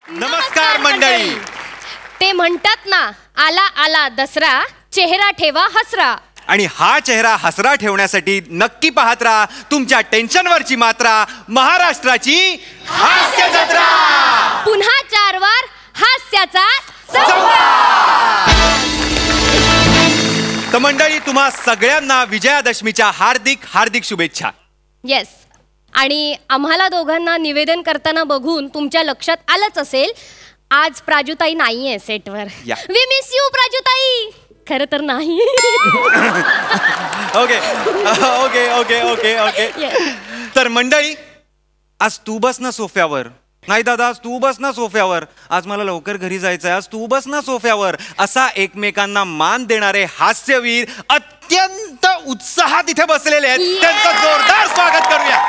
नमस्कार मंडळी. ते म्हणतात ना, आला आला दसरा, चेहरा ठेवा हसरा. आणि हा चेहरा हसरा ठेवण्यासाठी नक्की पाहत राहा तुमच्या टेन्शनवरची मात्रा, महाराष्ट्राची हास्य जत्रा. पुन्हा 4 वार हास्याचा तर मंडळी, तुम्हा सगळ्यांना विजयादशमीच्या हार्दिक हार्दिक शुभेच्छा. येस. आणि आम्हाला दोघांना निवेदन करताना बघून तुमच्या लक्षात आलंच असेल, आज प्राजूताई नाहीये सेटवर. वी मिस यू प्राजूताई. खरं तर नाही. Okay okay okay okay okay. तर मंडळी, आज तू बस ना सोफ्यावर. नाही दादा, आज तू बस ना सोफ्यावर. आज मला लवकर घरी जायचंय. आज तू बस ना सोफ्यावर. असा एकमेकांना मान देणारे हास्यवीर अत्यंत उत्साहात इथे बसलेले आहेत. त्यांचं जोरदार स्वागत करूया.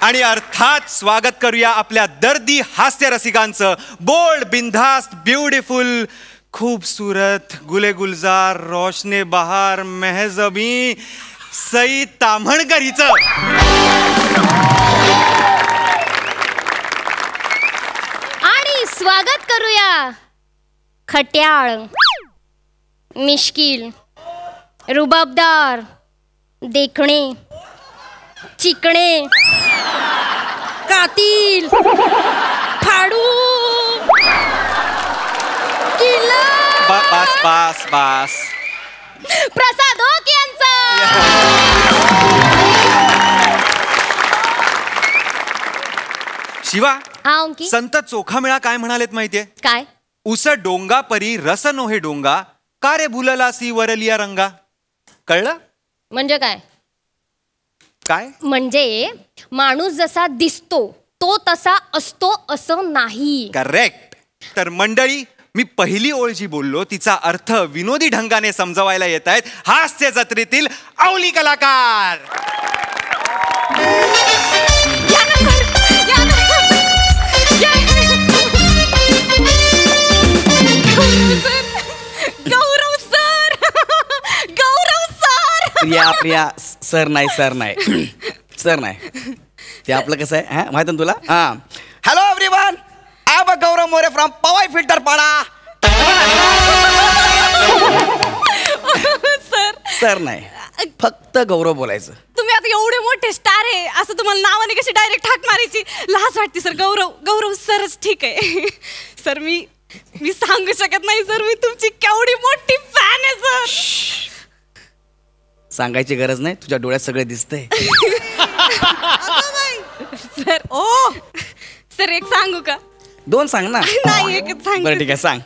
आणि अर्थात स्वागत करूया आपल्या दर्दी हास्य रसिकांचं. बोल्ड, बिनधास्त, ब्युटिफुल, खूबसूरत, गुले गुलजार, रोशने बहार, मेहजबी सई ताम्हणकर हिचं. आणि स्वागत करूया खट्याळ, मिश्किल, रुबाबदार, देखणे, चिकणे, कातील, फाडू, किल्ला, बस बस बस, प्रसाद ओक यांचा. शिवा, हा अंकी. संत चोखामेळा काय म्हणालेत माहितीये? काय? उस डोंगा परी रस नोहे डोंगा, का रे भुललासी वरलिया रंगा. कळलं? म्हणजे काय? काय म्हणजे माणूस जसा दिसतो तो तसा असतो असं नाही. करेक्ट. तर मंडळी, मी पहिली ओळ जी बोललो तिचा अर्थ विनोदी ढंगाने समजवायला येत आहेत हास्य जत्रेतील अवली कलाकार. गौरव सर, गौरव सर. प्रिया प्रिया, सर नाही सर नाही सर नाही. ते आपलं कसं आहे हा माहिती ना तुला. हा, hello everyone, I am Gaurav More from Powai filter Pada. Sir, sir नाही, फक्त गौरव बोलायचं. तुम्ही आता एवढे मोठे स्टार आहे, असं तुम्हाला नावाने कशी डायरेक्ट हाक मारायची लाज वाटते सर. गौरव, गौरव सरच ठीक आहे. सर मी सांगू शकत नाही सर, मी तुमची केवढी मोठी फॅन आहे सर. सांगायची गरज नाही, तुझ्या डोळ्यात सगळे दिसतंय. सर ओ सर, एक सांगू का? 2 सांग ना. नाही, एकच सांग. बरं ठीक आहे, सांग.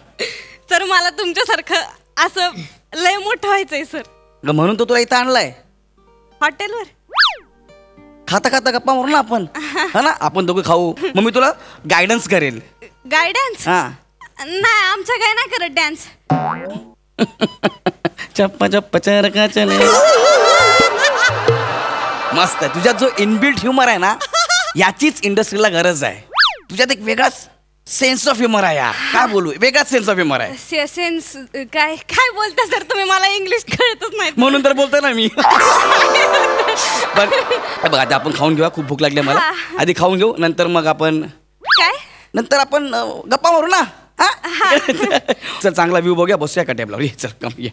सर मला तुमच्यासारखं असं लय मोठं व्हायचंय सर. म्हणून तो तुला इथं आणलाय हॉटेलवर. खाता खाता गप्पा मारू ना आपण, हा ना. आपण दोघं खाऊ, मग मी तुला गायडन्स करेल. गायडन्स? हा. नाही, आमच्या काय नाही करत डान्स. चप्पा चप्पा चरका चले. मस्त आहे. तुझ्यात जो इनबिल्ट ह्युमर आहे ना, याचीच इंडस्ट्रीला गरज आहे. तुझ्यात एक वेगळाच सेन्स ऑफ ह्युमर आहे. काय बोलू, वेगळाच सेन्स ऑफ ह्युमर आहे. सेन्स काय काय बोलता सर तुम्ही? मला इंग्लिश कळतच नाही म्हणून तर बोलतोय ना मी. बघ आता आपण खाऊन घेऊया, खूप भूक लागली मला. आधी खाऊन घेऊ, नंतर मग आपण काय, नंतर आपण गप्पा मारू ना. चल, चांगला व्ह्यू बघूया, बसूया का टेबलावर. ये चल, कम ये.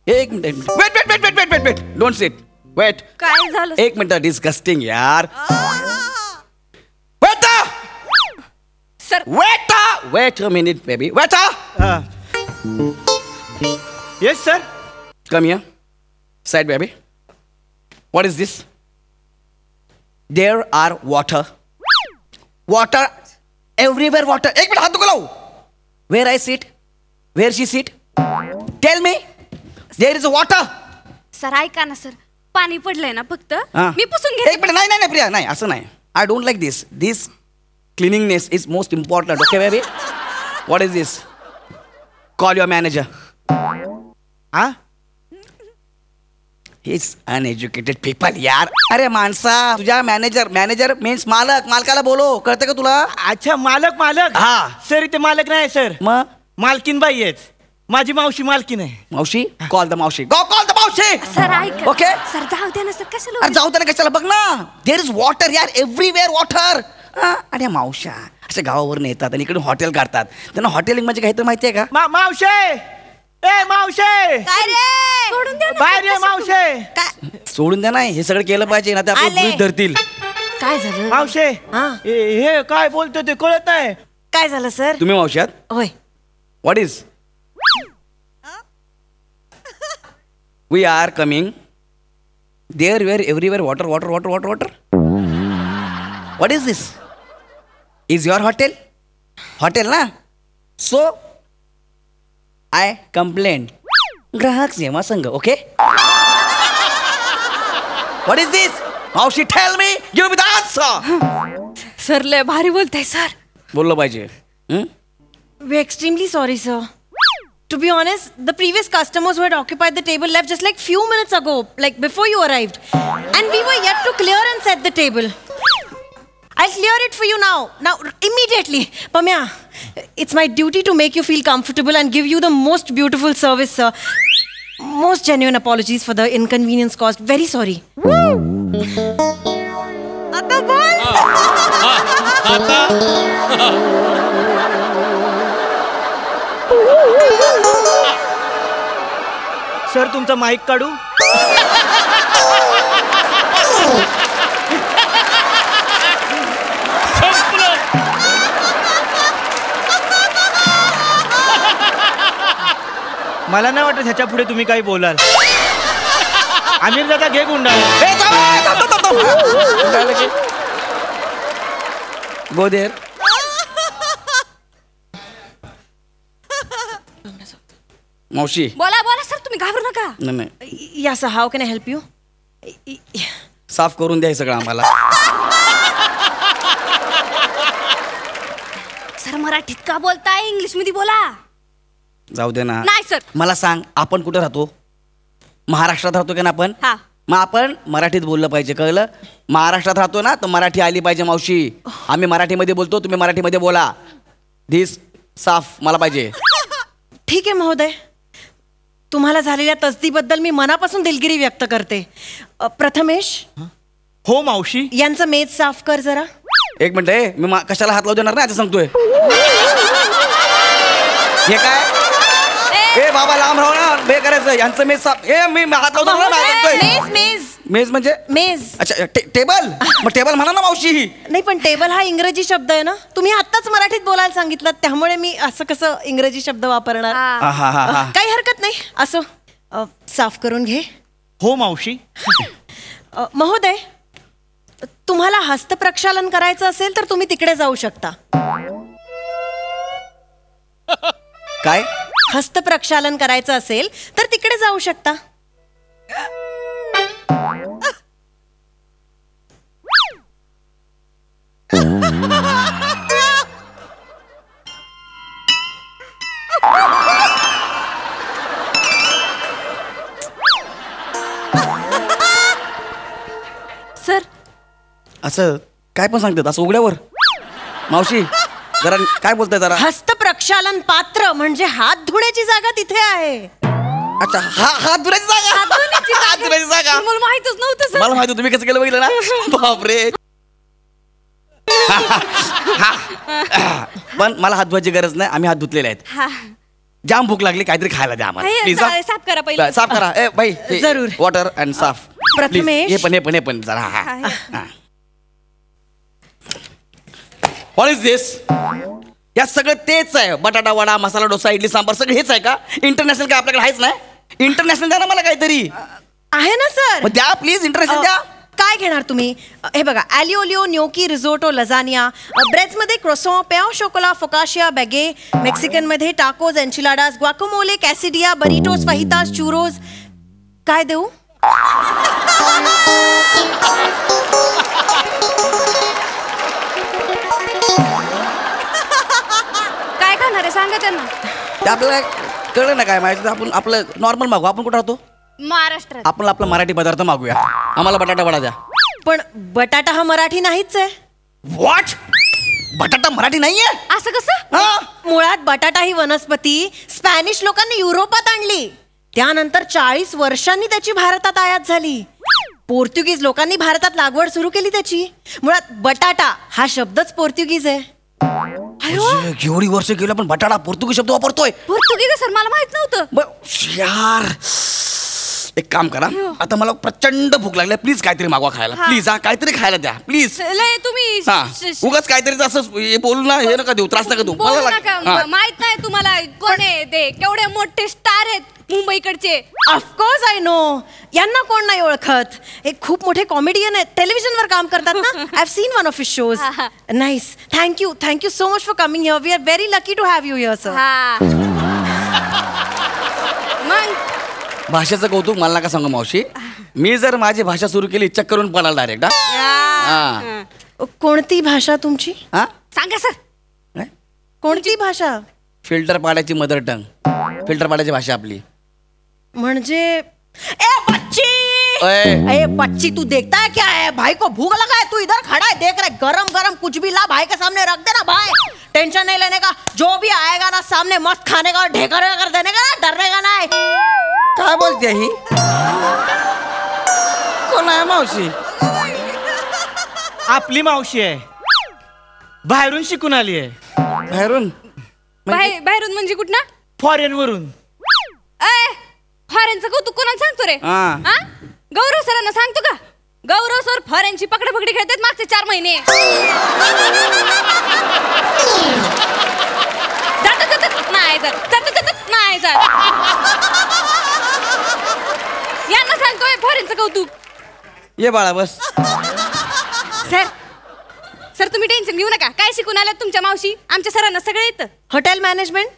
एक minute, wait wait wait wait wait wait wait, don't sit, wait. काय झालं? एक मिनिट, डिस्गस्टिंग यार. Wait sir, wait wait a minute baby, wait. Yes sir. Come here, side baby. What is this? There are water, water everywhere, water. एक minute, हात नको लावू. Where I sit, where she sit, tell me. There is a water. Sir ऐका ना sir, पाणी पडलंय ना फक्त, मी पुसून घे. एक मिनिट, नाही नाही प्रिया, नाही असं नाही. I don't like this. This cleaningness is most important. Okay baby, what is this? Call your manager. हा, हिज अनएज्युकेटेड पीपल यार. अरे माणसा, तुझ्या मॅनेजर मीन्स मालक. मालकाला बोलो, कळतं का तुला? अच्छा, मालक. हा सर इथे मालक नाही सर, मग मालकीन बाई आहेत. माझी मावशी मालकीन आहे. मावशी कॉल द मावशी, गो कॉल द मावशी. सर ऐक ओके सर, जाऊ दे ना सर, कशाला अरे जाऊ त्याला कशाला, बघ ना देर इज वॉटर यार, एव्हरीवेअर वॉटर. आणि या मावशा अशा गावावरून येतात आणि इकडे हॉटेल काढतात. त्यांना हॉटेलिंग म्हणजे काही तर माहितीये का? मावशे, ए मावशे, काय रे, सोडून द्या ना. बाहेर ये मावशे. काय सोडून द्या, नाही हे सगळं केलं पाहिजे ना, ते आपलं आले. गृहीत धरतील. काय झालं मावशे, हा. हे काय बोलतो ते कळत नाही. काय झालं सर? तुम्ही मावशात होय. What is we are coming there where everywhere water water water water water. What is this? Is your hotel? Hotel ना. सो आय कंप्लेंट ग्राहक सेवा संघ. Okay what is this? मावशी tell me, give me the answer. Sir लय भारी बोलताय sir. बोललं पाहिजे. We're extremely sorry, sir. To be honest, the previous customers who had occupied the table left just like few minutes ago, like before you arrived. And we were yet to clear and set the table. I'll clear it for you now. Now, immediately. Pamya, it's my duty to make you feel comfortable and give you the most beautiful service, sir. Most genuine apologies for the inconvenience caused. Very sorry. आता बोल. Sir तुमचा mic काढू. मला नाही वाटत ह्याच्या पुढे तुम्ही काही बोलाल. आमिर दादा घे गुंडा. Go there. मावशी बोला बोला सर, तुम्ही घाबरू नका. नाही नाही, या sir, how can I help you? साफ करून द्या हे सगळं आम्हाला. सर मराठीत का बोलताय, इंग्लिश मध्ये बोला. जाऊ दे ना. नाही सर. मला सांग, आपण कुठे राहतो? महाराष्ट्रात राहतो का ना आपण? हा. मग आपण मराठीत बोललं पाहिजे, कळलं? महाराष्ट्रात राहतो ना, तर मराठी आली पाहिजे मावशी. आम्ही मराठीमध्ये बोलतो, तुम्ही मराठीमध्ये बोला. धिस साफ मला पाहिजे. ठीक आहे महोदय, तुम्हाला झालेल्या तसदीबद्दल मी मनापासून दिलगिरी व्यक्त करते. प्रथमेश, हो मावशी. यांचं मेज साफ कर जरा. एक मिनिट, मी कशाला हात लावू देणार ना, आता सांगतोय. हे काय? ए बाबा लांब राहू ना, बे करायचं यांचं मेज साफ. ए मी हात लावतो ना, सांगतोय. मेज मेज मेज म्हणजे? मेज. अच्छा टेबल. मग टेबल म्हणा ना मावशी. नाही पण टेबल हा इंग्रजी शब्द आहे ना, तुम्ही आत्ताच मराठीत बोलायला सांगितलं, त्यामुळे मी असं कसं इंग्रजी शब्द वापरणार. काही हरकत नाही, असो. साफ करून घे. हो मावशी. महोदय, तुम्हाला हस्तप्रक्षालन करायचं असेल तर तुम्ही तिकडे जाऊ शकता. काय? हस्तप्रक्षालन करायचं असेल तर तिकडे जाऊ शकता. सर असं काय पण सांगतात असं उघड्यावर? मावशी जरा काय बोलताय जरा? हस्तप्रक्षालन पात्र म्हणजे हात धुण्याची जागा तिथे आहे. अच्छा, हात धुण्याची जागा. हात धुण्याची जागा मला माहितच नव्हतं सर. मला माहिती, तुम्ही कसं केलं बघितलं ना. बापरे. पण मला हात धुवायची गरज नाही, आम्ही हात धुतलेले आहेत. जाम भूक लागली, काहीतरी खायला द्या आम्हाला प्लीज. साफ करा पहिले. साफ करा. ए बाई, जरूर. वॉटर अँड साफ. प्रथमेश. हे पण जरा. व्हॉट इज दिस? या सगळं तेच आहे. बटाटा वडा, मसाला डोसा, इडली सांबार सगळं हेच आहे का? इंटरनॅशनल काय आपल्याकडे आहेच नाही? इंटरनॅशनल द्या ना मला काहीतरी. आहे ना सर. द्या प्लीज, इंटरनॅशनल द्या. काय घेणार तुम्ही? हे बघा, ॲलिओलिओ, न्योकी, रिझोटो, लजानिया. ब्रेड्समध्ये croissant, pain au chocolat, focaccia, baguette. मेक्सिकनमध्ये tacos, enchiladas, guacamole, quesadilla, burritos, fajitas, churros. काय देऊ? काय खाणार आहे सांगा त्यांना. ते आपल्याला कळलं ना काय माहिती. आपण आपलं नॉर्मल मागू. आपण कुठं राहतो? महाराष्ट्रात. आपण आपला मराठी पदार्थ मागूया. आम्हाला बटाटा वडा द्या. पण बटाटा हा मराठी नाहीच आहे. व्हॉट? बटाटा मराठी नाहीये. असं कसं? हा मुळात बटाटा ही वनस्पती स्पॅनिश लोकांनी युरोपात आणली. त्यानंतर 40 वर्षांनी त्याची भारतात आयात झाली. पोर्तुगीज लोकांनी भारतात लागवड सुरू केली त्याची. मुळात बटाटा हा शब्दच पोर्तुगीज आहे. एवढी वर्ष गेली पण बटाटा पोर्तुगीज शब्द वापरतोय. पोर्तुगीज सर, मला माहित नव्हतं. यार एक काम करा, आता मला प्रचंड भूक लागली, प्लीज काहीतरी मागवा खायला. प्लीज हा काहीतरी खायला द्या प्लीज. लय तुम्ही उगाच काहीतरी असं बोलू ना, हे नका देऊ, त्रास नका देऊ. बोलू नका. माहित नाही तुम्हाला कोण आहे ते? केवढे मोठे स्टार आहेत मुंबईकडचे. Of course I know. यांना कोण नाही ओळखत. एक खूप मोठे कॉमेडियन आहेत, टेलिव्हिजनवर काम करतात ना. I have seen one of his shows. Nice. Thank you so much for coming here. We are very lucky to have you here sir. मग भाषेचं कौतुक मला नका सांगू मावशी. मी जर माझी भाषा सुरू केली चेक करून पडाल डायरेक्ट. कोणती भाषा तुमची? हा सांगा सर. कोणती भाषा? फिल्टर पाड्याची मदर टंग. फिल्टर पाड्याची भाषा आपली. म्हणजे ए बच्ची, ओए. ए बच्ची तू देखता है क्या है? भाई को भूख लगा है, तू इधर खड़ा है देख रहा है. गरम गरम कुछ भी ला भाई के सामने रख देना भाई. टेंशन नहीं लेने का. जो भी आएगा ना सामने मस्त खाने का और ढेकर कर देने का ना, डरने का नहीं. काय बोलते ही? कोण आहे मावशी? आपली मावशी आहे, बाहेरून शिकून आली आहे. बाहेरून? बाहेरून म्हणजे कुठं? फॉरेन वरून. फॉरेनचं कौतुक कोणाला सांगतो रे? हा. गौरव सरांना सांगतो का? गौरव सर फॉरेनची पकडापकडी खेळतात मागचे 4 महिने. नाही जात. यांना सांगतोय फॉरेनचं कौतुक. ये बाळा बस. सर तुम्ही टेन्शन घेऊ नका. काय शिकून आल्यात तुमच्या मावशी? आमच्या सरांना सगळं येतं. Hotel management.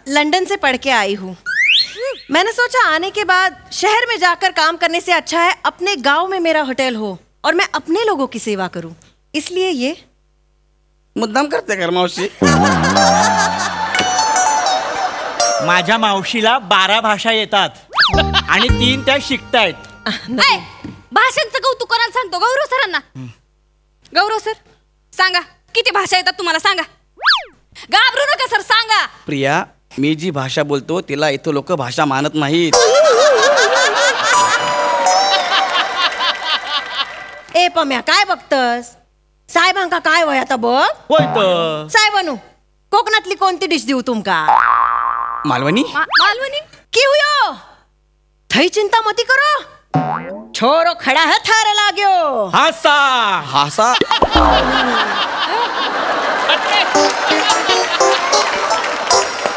लंदन से पढ़ के आई हूँ. मैंने सोचा आने के बाद शहर में जाकर काम करने से अच्छा है अपने गांव में मेरा होटल हो और मैं अपने लोगों की सेवा करूं. इसलिए ये मुद्दाम करते कर मावशी. माझ्या मावशीला 12 भाषा येतात आणि 3 त्या शिकतायत. भाषांचं कौतुक कोणाला सांगतो? गौरव सरांना. गौरव सर सांगा, किती भाषा येतात तुम्हाला? सांगा, घाबरू नका सर, सांगा. प्रिया, मी जी भाषा बोलतो तिला इथं लोक भाषा मानत नाहीत. ए पम्या काय बघतस? साहेबांका काय वय आता बघ. होय तर. साहेबानू कोकणातली कोणती डिश देऊ तुमका? मालवणी. मालवणी की हुयो? थई चिंता मती करो, छोरो खड़ा है थारे लाग्यो. हासा. हासा.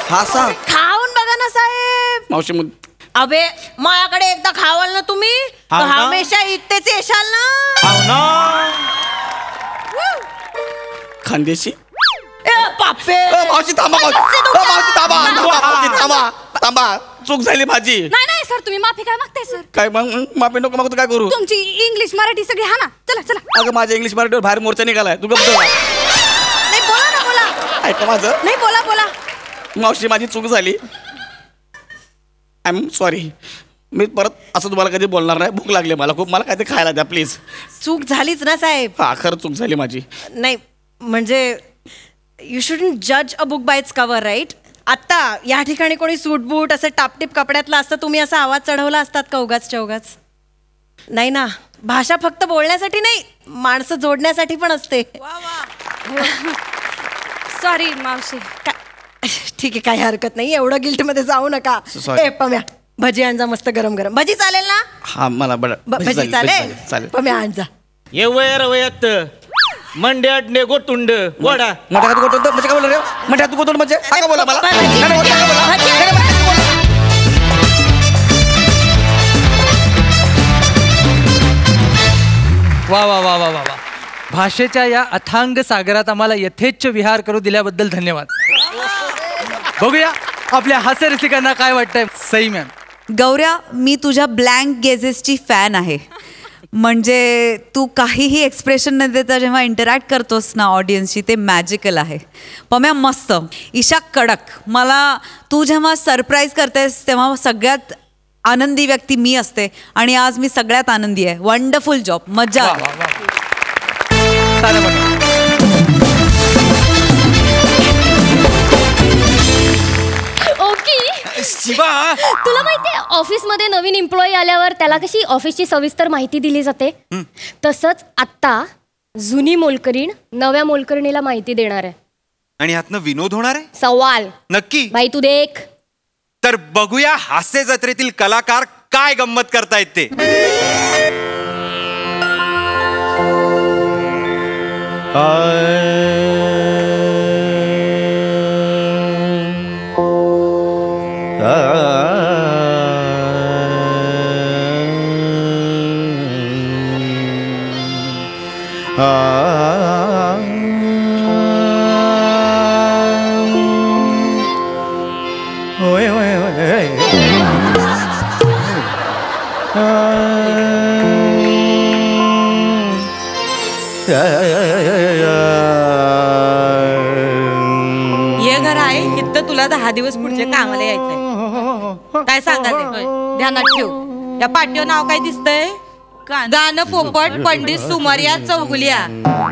हासा. खाऊन बघा ना साहेब. मावशी अबे माझ्याकडे एकदा खावाल ना तुम्ही तर हाव ना? हमेशा इथेच येशाल ना. हाव ना. खानदेशी. ए पापे. मावशी थांबा. थांबा. चूक झाली माझी. नाही सर, तुम्ही माफी काय मागताय सर? काय मग माफी नको मागतो काय करू? तुमची इंग्लिश मराठी सगळी हा ना. चला. अगं माझ्या इंग्लिश मराठीवर बाहेर मोर्चा निघालाय. तू गप्प नाही बोला ना बोला. ऐका माझं. नाही बोला. मावशी माझी चूक झाली. I am sorry. मी परत असं तुम्हाला कधी बोलणार नाही. भूक लागली मला खूप. मला काहीतरी खायला द्या प्लीज. चूक झालीच ना साहेब. हा खरं चूक झाली माझी. नाही म्हणजे यू शुडंट जज a book by its cover right. आत्ता या ठिकाणी कोणी सूट बूट असं टापटीप कपड्यातला असतं, तुम्ही असा आवाज चढवला असतात का उगाच चौगाच? नाही ना. भाषा फक्त बोलण्यासाठी नाही, माणसं जोडण्यासाठी पण असते. सॉरी मावशी. ठीक आहे, काही हरकत नाही. एवढं गिल्ट मध्ये जाऊ नका. Sorry. ए पम्या भजी आणजा मस्त गरम गरम. भजी चालेल ना? हा मला भजी चालेल. पम्या आणजा. ये वयात मंड्याडने गोटुंड वडा. मोठ्या हात गोटून म्हणजे काय बोला रे? मोठ्या हात गोटून म्हणजे काय बोला मला? वा वा वा वा वा वा. भाषेच्या या अथांग सागरात आम्हाला यथेच्छ विहार करू दिल्याबद्दल धन्यवाद. बघूया आपल्या हास्य रसिकांना काय वाटतंय. सई मॅम. गौऱ्या, मी तुझ्या ब्लँक गेजेसची फॅन आहे. म्हणजे तू काहीही एक्सप्रेशन न देता जेव्हा इंटरॅक्ट करतोस ना ऑडियन्सशी, ते मॅजिकल आहे. पम्या मस्त. ईशा कडक. मला तू जेव्हा सरप्राईज करतेस तेव्हा सगळ्यात आनंदी व्यक्ती मी असते आणि आज मी सगळ्यात आनंदी आहे. Wonderful job. मजा. साऱ्या ऑफिसमध्ये नवीन एम्प्लॉई आल्यावर त्याला कशी ऑफिसची सविस्तर माहिती दिली जाते, तसंच आत्ता जुनी मोलकरीण नव्या मोलकरणीला माहिती देणार आहे. आणि ह्यातनं विनोद होणार आहे? सवाल नक्की. भाई तू देख. तर बघूया हास्य जत्रेतील कलाकार काय गंमत करतायत ते. ये घर आहे इथं तुला 10 दिवस पुढचे कामाला यायचंय. काय सांगाल ध्यानात ठेव. या पाठीवर नाव काय दिसतंय? गाणं पोपट पंडित सुमारिया चौगुलिया.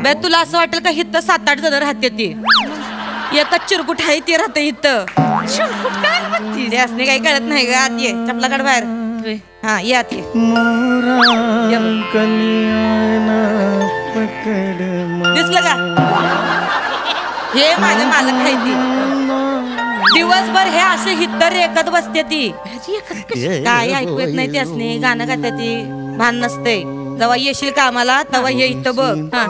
बे तुला असं वाटेल का इथं 7-8 जण राहते ती. एकच चिरकुट आहे ती राहते इथं. चिरकुट काय म्हणते असणे काही कळत नाही ग. आत ये चपला काढ बाहेर. हा ये आत ये. दिसलं का? हे माझे मालक आहे ती. दिवसभर हे असे हित्त रेखत बसते ती. काय ऐकू येत नाही त्यासने. गाणं गाते ती. भान नसते. जेव्हा येशील कामाला तेव्हा हे इथं बघ. हा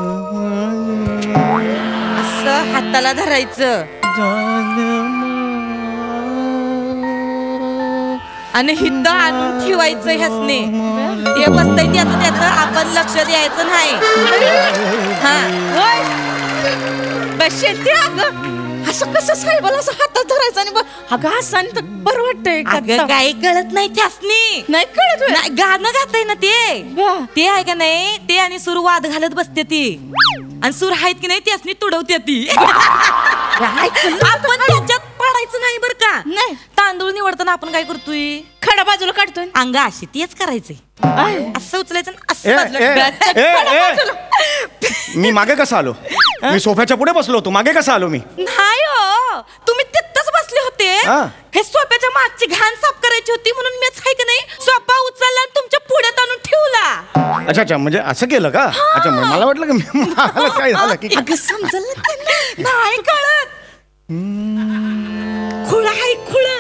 असं हाताला धरायचं आणि हिद्द आणून ठेवायचं ह्यासने. हे बसतंय त्याचं आपण लक्ष द्यायचं नाही. हा बसते अगं. असं कसं साहेबाला असं हातात धरायचं आणि अगं असं तर बरं वाटतंय. काही कळत नाही त्यासनी. नाही कळत. नाही गाणं गाताय ना ते आहे का नाही. ते आणि सूर वाद घालत बसते ती. आणि सूर आहेत की नाही त्यासनी तुडवते ती. आपण त्याच्यात पडायचं नाही बरं का. नाही तांदूळ निवडताना आपण काय करतोय? खडा बाजूला काढतोय. अंगा अशी तेच करायचंय. असं उचलायचं असं. मी मागे कसा आलो? मी सोफ्याच्या पुढे बसलो होतो. मागे कसा आलो मी? नाही हो तुम्ही तिथंच बसले होते. हे सोफ्याच्या मागची घाण साफ करायची होती म्हणून मीच आहे की नाही सोफा उचलला आणि तुमच्या पुढ्यात आणून ठेवला. अच्छा अच्छा म्हणजे असं केलं का? अच्छा मला वाटलं की मला काय झालं की समजलं नाही कळत. खुळा आहे खुळा.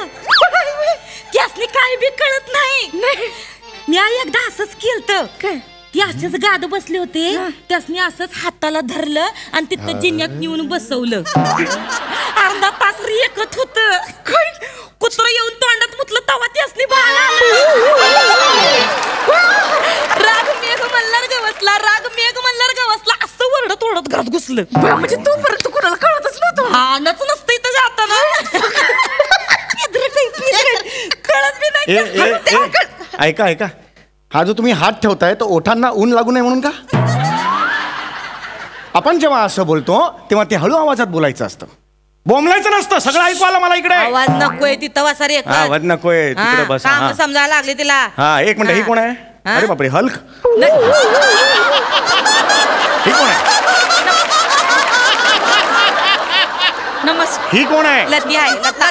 त्यासनी काय बी कळत नाही. मी एकदा असंच केलं. ती असेच गाद बसले होते. त्यासनी असंच हाताला धरलं आणि तिथं जिन्यात नेऊन बसवलं. अर्धा तास रेखत होत. कुत्र येऊन तोंडात मुतलं तवा त्यासनी बाळ राग मेघ मल्हार गवसला. राग मेघ मल्हार गवसला असं वरडत ओरडत घरात घुसलं. म्हणजे तोपर्यंत कुणाला कळतच नव्हतं. हानच नसतं इथं जाताना. कळत बी नाही. ऐका ऐका हा जो तुम्ही हात ठेवताय तो ओठांना ऊन लागू नये म्हणून का? आपण जेव्हा असं बोलतो तेव्हा ते हळू आवाजात बोलायचं असतं. बोंबलायचं नसतं. सगळं ऐकू आलं मला इकडे. आवाज नकोय तिथं वासारी. आवाज नकोय तिकडे बस. समजायला लागले तिला. हा एक मिनिट. ही कोण आहे? अरे बापरे हल्क. ही कोण आहे? नमस्कार. ही कोण आहे? लता आहे. लता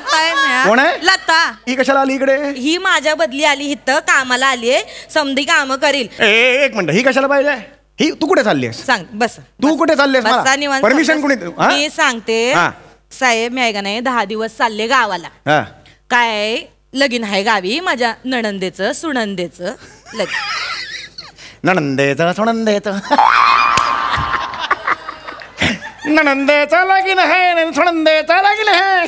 कोण आहे? लता. ही कशाला आली इकडे? ही माझ्या बदली आली इथं कामाला आली. समधी काम करील. एक मिनिट. ही कशाला पाहिजे? ही तू कुठे चाललीस? सांग बस. तू कुठे चाललीस? परमिशन कोणी? मी सांगते साहेब मी आहे का नाही 10 दिवस चालले गावाला. काय लगीन आहे गावी माझ्या नणंदेचं सुनंदेचं लगीन. नणंदेचं सुनंदेचं नणंदेचं लगीन आहे. सुनंदेचं लगीन आहे.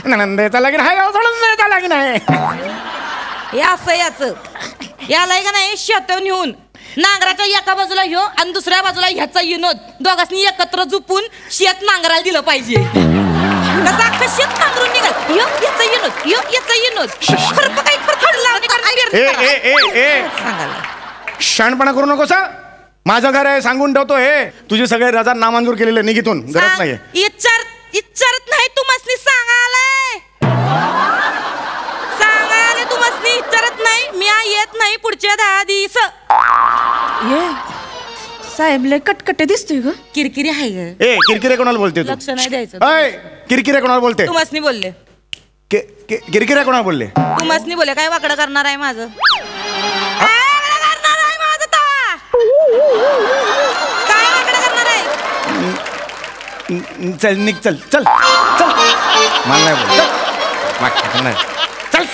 नणंदेचं लगीन आहे. सुनंदेचं लगीन आहे. हे असं याच याला का नाही शेत नेऊन नांगराच्या एका बाजूला ह्यो आणि दुसऱ्या बाजूला ह्याचा विनोद दोघांनी एकत्र झुपून शेत नांगरायला दिलं पाहिजे. कसं अख्खं शेत नांगरून निघाल. याचा विनोद खरप काही शहाणपणा करू नको सा. माझं घर आहे सांगून ठेवतो. हे तुझी सगळे रजा नामंजूर केलेले निघितून गरज नाहीये. इच्चारत नाही तुम्हाला सांगायलाय. सांगायला तुम्हाला इच्चारत नाही. मी येत नाही पुढच्या 10 दिवस. साहेब लय कटकटे दिसतोय ग. किरकिरी आहे ग. किरकिरे कोणाला बोलते तू? लक्ष नाही द्यायचं. किरकिरे कोणाला बोलते? तुम्हाला बोलले. किरकिरा कोणा बोलले? तू मसनी बोले काय वाकडं करणार आहे माझं? काय वाकडं करणार आहे माझं तवा? काय वाकडं करणार आहे? चल निघ, चल चल चल. मला नाही बोल. चल. चल.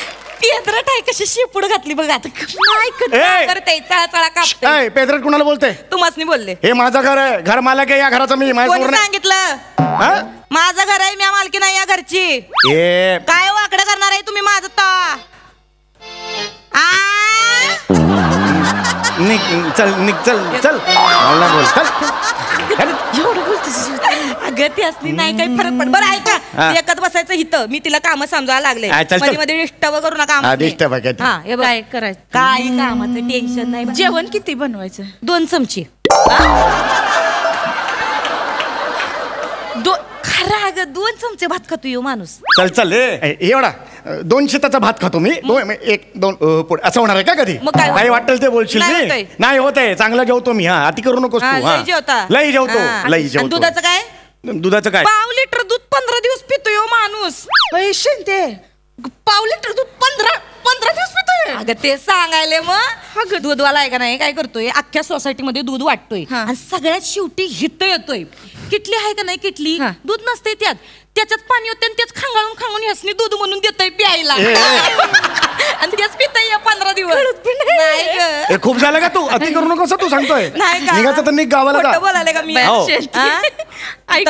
पेद्रट आहे कशी शिपूड घातली बघ आता. करते चळा कापते. पेद्रट कुणाला बोलते? तू मसनी बोलले. हे माझं घर आहे, घर मालक आहे या घराचं मी. कोणी सांगितलं? माझं घर आहे, मी मालकी नाही या घरची. काय वाकडं करणार आहे तुम्ही माझं तवा? निघ, चल निघ, चल चल. मला बोल. चल. एवढं बोलतेस अगं ती असली नाही काही फरक पड. बरं ऐका, एकच बसायचं इथं. मी तिला काम समजायला लागले. मध्ये मध्ये डिस्टर्ब करू नका. काय करायचं? काही कामाचं टेन्शन नाही. जेवण किती बनवायचं? 2 चमचे. खरं अगं 2 चमचे भात खातो यो माणूस. चल चल. एवढा 2 शेताचा भात खातो मी. 1 2 असं होणार आहे का कधी? मग काय काही वाटेल ते बोलशील मी. नाही होत आहे, चांगला जेवतो मी. हा अति करू नकोस तू. लई जेवता. लई जेवतो, लई जेवतो. दुधाचं काय? दुधाचं काय? 1.5 लिटर दूध 15 दिवस पितो यो माणूस. पैसे ते 1.5 लिटर दूध 15 दिवस पितोय. अगं ते सांगायले मग दूधवाला आहे का नाही काय करतोय, अख्ख्या सोसायटीमध्ये दूध वाटतोय आणि सगळ्यात शेवटी हित येतोय. किटली आहे का नाही, किटली दूध नसते त्याच्यात पाणी होते आणि तेच खांगाळून ह्यासनी दूध म्हणून देतय प्यायला. आणि तेच पितय 15 दिवस. खूप झालं का तू? अति करू नकोस तू सांगतोय. निघायचं तर निघ गावाला. बोलायला का मी?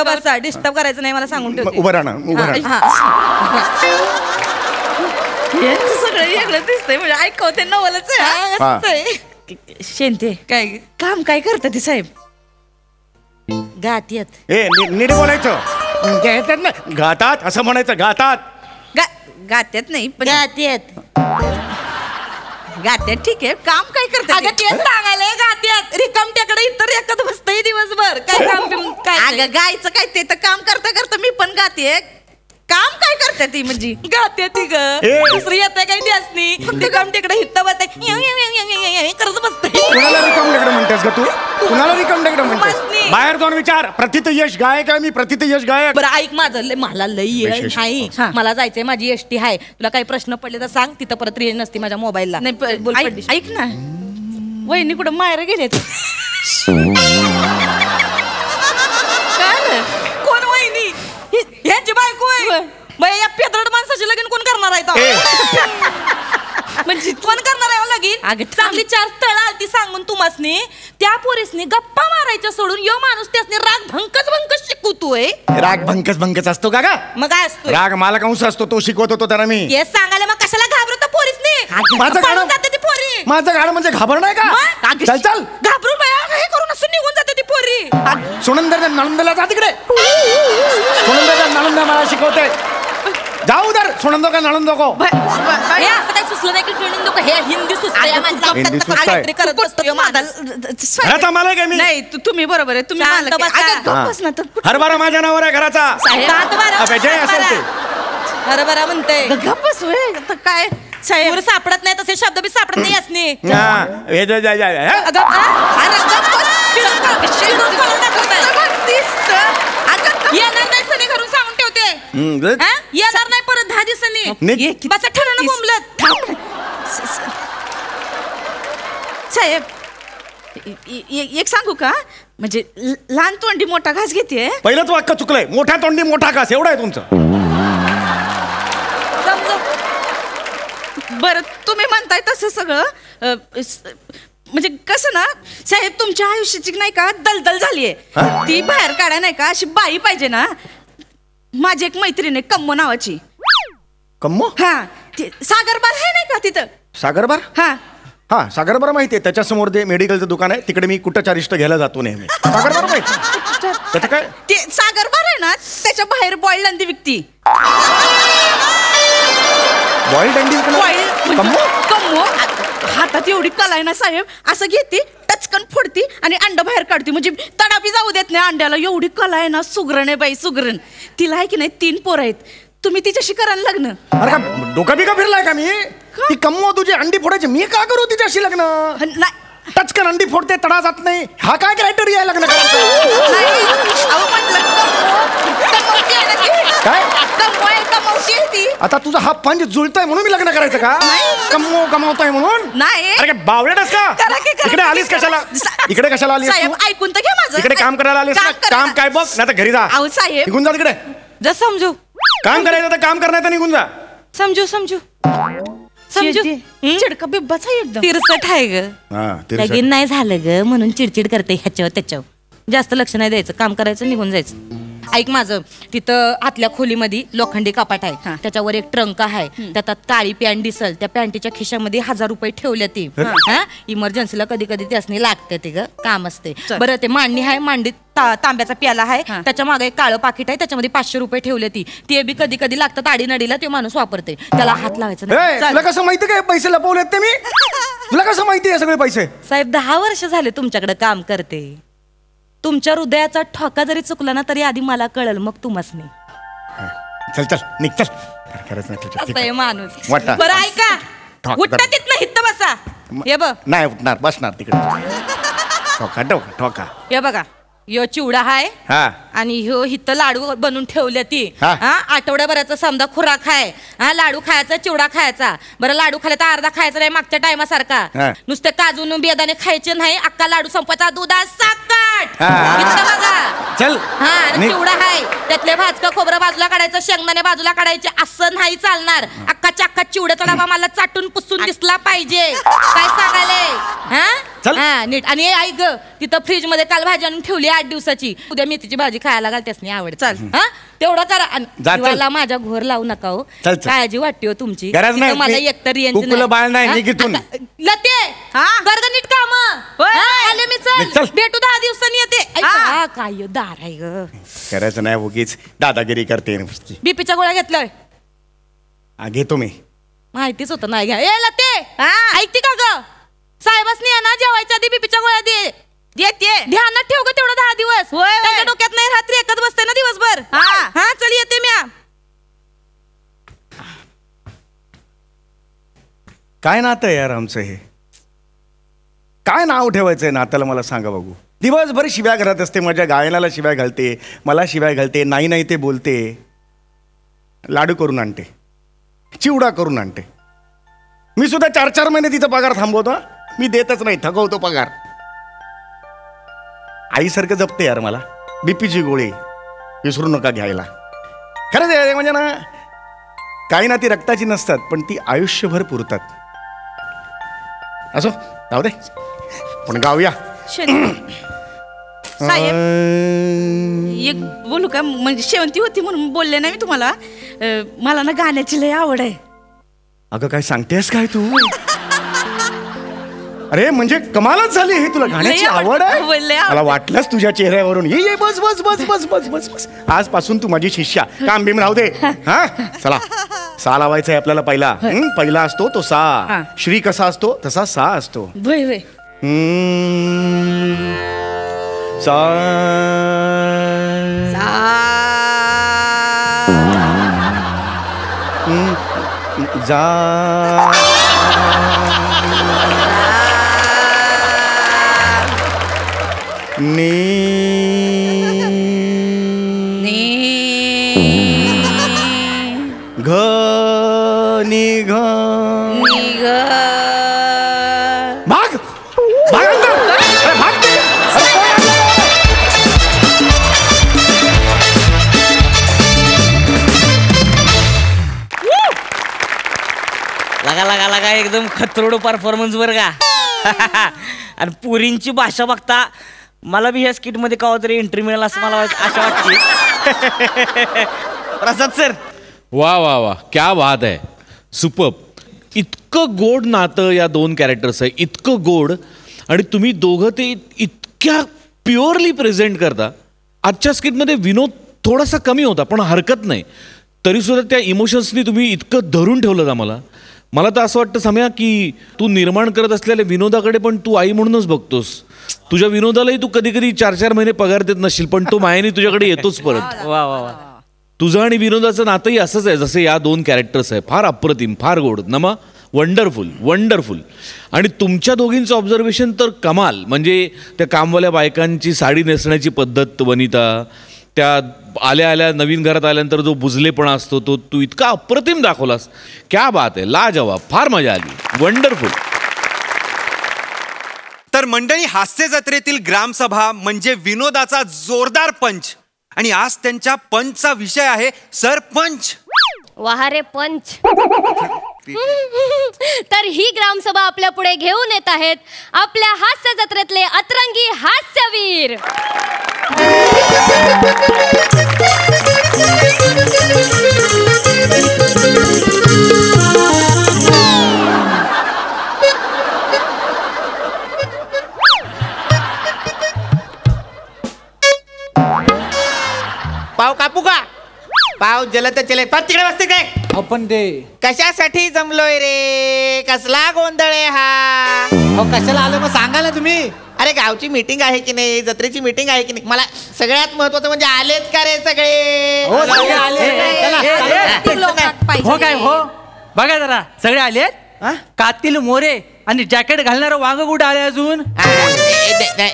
बसा, डिस्टर्ब करायचं नाही मला सांगून ठेव. उभं राहा, उभं राहा. सगळं वेगळं दिसतंय म्हणजे ऐकवते नवलच आहे. शेंते काय काम काय करतात ते साहेब? गात्यात. नीट बोलायचं. घेतात ना, गातात असं म्हणायचं. गातात गात्यात नाही पण गात्यात. गात्यात ठीक आहे. काम काय करतात? अगं तेच सांगायला गात्यात. रिकामट्याकडे इतर एकच बसतंय दिवसभर. काय काम काय? अगं गायचं काय, ते तर काम करता करता मी पण गाते. काम काय करते ती म्हणजे? गाते ती ग. दुसरी येत काही त्यासनी फक्त काम तिकडे हित्त बसते करत बसते. कुणाला रिकाम टेकडं म्हणतेस का तू? कुणाला रिकाम टेकडं म्हणतेस? बाहेर जाऊन विचार. प्रथित यश गायक आहे मी, प्रथित यश गायक. बरं ऐक माझं, मला लई यश आहे. मला जायचंय, माझी एसटी आहे. तुला काही प्रश्न पडले तर सांग. तिथं परत रेंज नसते माझ्या मोबाईलला. नाही ऐक ना, वहिनी कुठं माहेर गेलेत? कोण वहिनी? ह्यांची बायको आहे. या पेद्रट माणसाची लगीन कोण करणार आहे? म्हणजे कोण करणार आहे लगीन? चांगली 4 स्थळं आलती सांगून तुम्हासनी. त्या पोरीसनी गप्पा मारायच्या सोडून यो माणूस त्यासनी राग भंकच शिकवतोय. राग भंकच असतो का? मग काय असतो? राग मला कंस असतो, तो शिकवत होतो त्याला मी. हे सांगायला मग कशाला घाबरतो पोरीसनी? माझं गाणं जाते ती पोरी. माझं गाणं म्हणजे घाबरणं आहे का? चल चल. घाबरून हे करून असं निघून जाते ती पोरी. सोनंदर नालंदाला जा तिकडे. सोनंदर नालंदा मला शिकवते. जाऊ दर सोनंदो का नालंदो को. हे असं काही सुचलं नाही की हे हिंदी सुचतंय. करत बसतो मला काय मी. नाही तुम्ही बरोबर आहे. तुम्ही हरभरा माझ्या नावावर आहे घराचा. हरभरा म्हणते. गप्पस काय साहेब सापडत नाही तसे शब्द बी सापडत नाही असणे. येणार नाही सनी घरून सांगून ठेवते. येणार नाही परत 10 दिवसांनी. बस ठरवलं बोंबलत. साहेब एक सांगू का, म्हणजे लहान तोंडी मोठा घास घेते. पहिलंच वाक्य चुकलंय. मोठ्या तोंडी मोठा घास एवढा आहे तुमचं. बरं तुम्ही म्हणताय तसं सगळं. म्हणजे कसं ना साहेब, तुमच्या आयुष्याची नाही का दलदल झालीये. ती बाहेर काढा नाही का अशी बाई पाहिजे ना. माझी एक मैत्रीण आहे कम्मो नावाची. कम्मो? हा, सागरबार आहे नाही का तिथं? सागरबार? हा हा सागरबार माहितीये. त्याच्यासमोर ते मेडिकलचं दुकान आहे, तिकडे मी कुठचारिष्ट घ्यायला जातो नेहमी. सागरबार माहिती त्याचं काय? ते सागरबार आहे ना, त्याच्या बाहेर बॉइल्ड अंडी विकती. बॉइल्ड अंडी? कम्मो हातात एवढी कला आहे ना साहेब, असं घेते टचकन फोडती आणि अंड बाहेर काढते. म्हणजे तडापी जाऊ देत नाही अंड्याला. एवढी कला आहे ना. सुगरण आहे बाई, सुगरण. तिला आहे की नाही 3 पोरं आहेत. तुम्ही तिच्याशी करा लग्न. अरे का डोका बिका फिरलाय का मी? ती कम्मो तुझी अंडी फोडायची, मी का करू तिच्याशी लग्न? टचकन अंडी फोडते, तडा जात नाही. हा काय क्रायटेरिया आहे लग्न करायचं? कम्मो आहे, कम्मो मावशी आहे ती. आता तुझा हा पंच जुळतोय म्हणून मी लग्न करायचं का? कमवतोय म्हणून? नाही. अरे बावळेटच का? इकडे आलीस कशाला? इकडे कशाला आलीस? साहेब ऐकून तर घ्या माझं. इकडे काम करायला आलीस ना? काम काय बघ नाही तर घरी जा. अहो साहेब निघून जा तिकडे. जा समजू काम करायचं तर काम करण्याचं निघून जा. समजू समजू समजू चिडका बिब्बाच आहे एकदम. तिरसट आहे ग. लगीन नाही झालं ग म्हणून चिडचिड करते ह्याच्यावर त्याच्यावर. जास्त लक्ष नाही द्यायचं, काम करायचं, निघून जायचं. ऐक माझं, तिथं आतल्या खोलीमध्ये लोखंडी कपाट आहे, त्याच्यावर एक ट्रंक आहे, त्यात काळी पॅन्ट दिसल. त्या पॅन्टीच्या खिशामध्ये 1000 रुपये ठेवल्या ती. इमर्जन्सीला कधी कधी त्यासनी लागते ते ग, काम असते. बरं ते मांडणी आहे, मांडीत तांब्याचा प्याला आहे, त्याच्या मागे एक काळं पाकिट आहे, त्याच्यामध्ये 500 रुपये ठेवले ती. ते बी कधी कधी लागतात आडीनडीला, ते माणूस वापरते, त्याला हात लावायचा नाही. तुला कसं माहिती काय पैसे लपवलेत ते मी? तुला कसं माहिती आहे सगळे पैसे? साहेब 10 वर्ष झाले तुमच्याकडे काम करते. तुमच्या हृदयाचा ठोका जरी चुकला ना तरी आधी मला कळल, मग तुम्हाच नाही. चल चल निघ चल. माणूस वाटा. बरं ऐका, उठता तिथनं हित बसा. हे बघ नाही उठणार, बसणार तिकडे. ठोका ठोका ठोका. हे बघा, यो चिवडा हाय आणि ह्यो हित लाडू बनवून ठेवल्या ती. आठवड्याभराचा समजा खुराक आहे. लाडू खायचा, चिवडा खायचा. बरं लाडू खायला तर अर्धा खायचा नाही मागच्या टायमासारखा. नुसते काजून बेदाणे खायचे नाही, अक्का लाडू संपायचा, दुधात साखर बघा. चल आणि चिवडा हाय, त्यातले भाजका खोबरं बाजूला काढायचं, शेंगदाणे बाजूला काढायचे, असं नाही चालणार. अक्काच्या अक्का चिवड्याचा डबा मला चाटून पुसून दिसला पाहिजे. काय सांगायले? नीट. आणि ऐक ग, तिथं फ्रीज मध्ये काल भाजी आणून ठेवली 8 दिवसाची, उद्या मेथीची भाजी खायला घालतेस नाही आवड. चल तेवढं करा. जीवाला माझ्या घोर लावू नका हो, काळजी वाटते हो तुमची. मला एकतर रेंज लते कर नीट काम. आले मी, चल भेटू 10 दिवसांनी येते. काय दार आहे ग, करायचं नाही उगीच दादागिरी करते. बीपीच्या गोळ्या घेतलाय? घेतो मी, माहितीच होतं नाही घ्या. ए लते ऐकते का ग, साहेबासनी आहे ना जेवायच्या आधी बीपीच्या गोळ्या दे. येते ध्यानात ठेव ग तेवढं 10 दिवस. त्याच्या डोक्यात नाही रात्री एकच बसते ना दिवसभर. हा चल येते मी. काय नातं यार आमचं हे? काय नाव ठेवायचंय नात्याला मला सांगा बघू. दिवसभर शिव्या घरात असते, माझ्या गायनाला शिव्या घालते, मला शिव्या घालते, नाही नाही ते बोलते, लाडू करून आणते, चिवडा करून आणते. मी सुद्धा 4-4 महिने तिचा पगार थांबवतो. मी देतच नाही, थकवतो पगार. आईसारखं जपते यार मला. बीपीची गोळी विसरू नका घ्यायला. खरंच म्हणजे ना, काही ना ती रक्ताची नसतात पण ती आयुष्यभर पुरतात. असो जाऊ दे, पण गाऊया. साहेब एक बोलू का, म्हणजे शेवंती होती म्हणून बोलले नाही मी तुम्हाला. मला ना गाण्याची लय आवड आहे. अगं काय सांगतेस काय तू? अरे म्हणजे कमालच झाली हे, तुला गाण्याची आवड आहे? मला वाटलंच तुझ्या चेहऱ्यावरून. ये बस बस बस बस बस बस बस. आजपासून तू माझी शिष्या. काम बिम राहू दे. हा चला, सा लावायचा आहे आपल्याला पहिला. पहिला असतो तो सा. श्री कसा असतो तसा सा असतो. सा जा नी घ नी घ भाग भाग अंदर. अरे भाग ते. लगा लगा लगा एकदम खतरोड परफॉर्मन्स बर का. आणि पुरींची भाषा बघता मला बी ह्या स्किट मध्ये कवा तरी एंट्री मिळेल असं मला आशा वाटते. प्रसाद सर, वा वा वा, क्या बात आहे, सुपर्ब. इतकं गोड नातं या 2 कॅरेक्टर्स आहे, इतकं गोड. आणि तुम्ही दोघं ते इतक्या प्युअरली प्रेझेंट करता. आजच्या स्किटमध्ये विनोद थोडासा कमी होता पण हरकत नाही, तरीसुद्धा त्या इमोशन्सनी तुम्ही इतकं धरून ठेवलं आम्हाला. मला तर असं वाटतं सम्या की तू निर्माण करत असलेल्या विनोदाकडे पण तू आई म्हणूनच बघतोस. तुझ्या विनोदालाही तू कधी कधी 4-4 महिने पगार देत नसशील पण तो मायाने तुझ्याकडे येतोच परत. वा वा वा. तुझं आणि विनोदाचं नातंही असंच आहे जसे या 2 कॅरेक्टर्स आहे. फार अप्रतिम, फार गोड नमा, वंडरफुल वंडरफुल. आणि तुमच्या दोघींचं ऑब्झर्वेशन तर कमाल. म्हणजे त्या कामवाल्या बायकांची साडी नेसण्याची पद्धत वनिता, त्या आल्या आल्या नवीन घरात आल्यानंतर जो बुजलेपणा असतो तो तू इतका अप्रतिम दाखवलास. क्या बात आहे, लाजवाब, फार मजा आली, वंडरफुल. तर मंडळी, हास्य जत्रेतील ग्रामसभा म्हणजे विनोदाचा जोरदार पंच. आणि आज त्यांच्या पंचचा विषय आहे सरपंच. वाहारे पंच. तर ही ग्रामसभा आपल्या पुढे घेऊन येत आहेत आपल्या हास्य जत्रेतले अतरंगी हास्यवीर. पाव कापू का? पाव जलत चले पण तिकडे बसते काय आपण ते कशासाठी जमलोय रे? कसला गोंधळ आहे हा? कशाला आलो मग सांगा ना तुम्ही. अरे गावची मीटिंग आहे की नाही, जत्रेची मीटिंग आहे की नाही? मला सगळ्यात महत्वाचं म्हणजे आलेत का रे सगळे? हो काय हो, बघा जरा सगळे आलेत. कातील मोरे आणि जॅकेट घालणारं वांग कुठे आले अजून?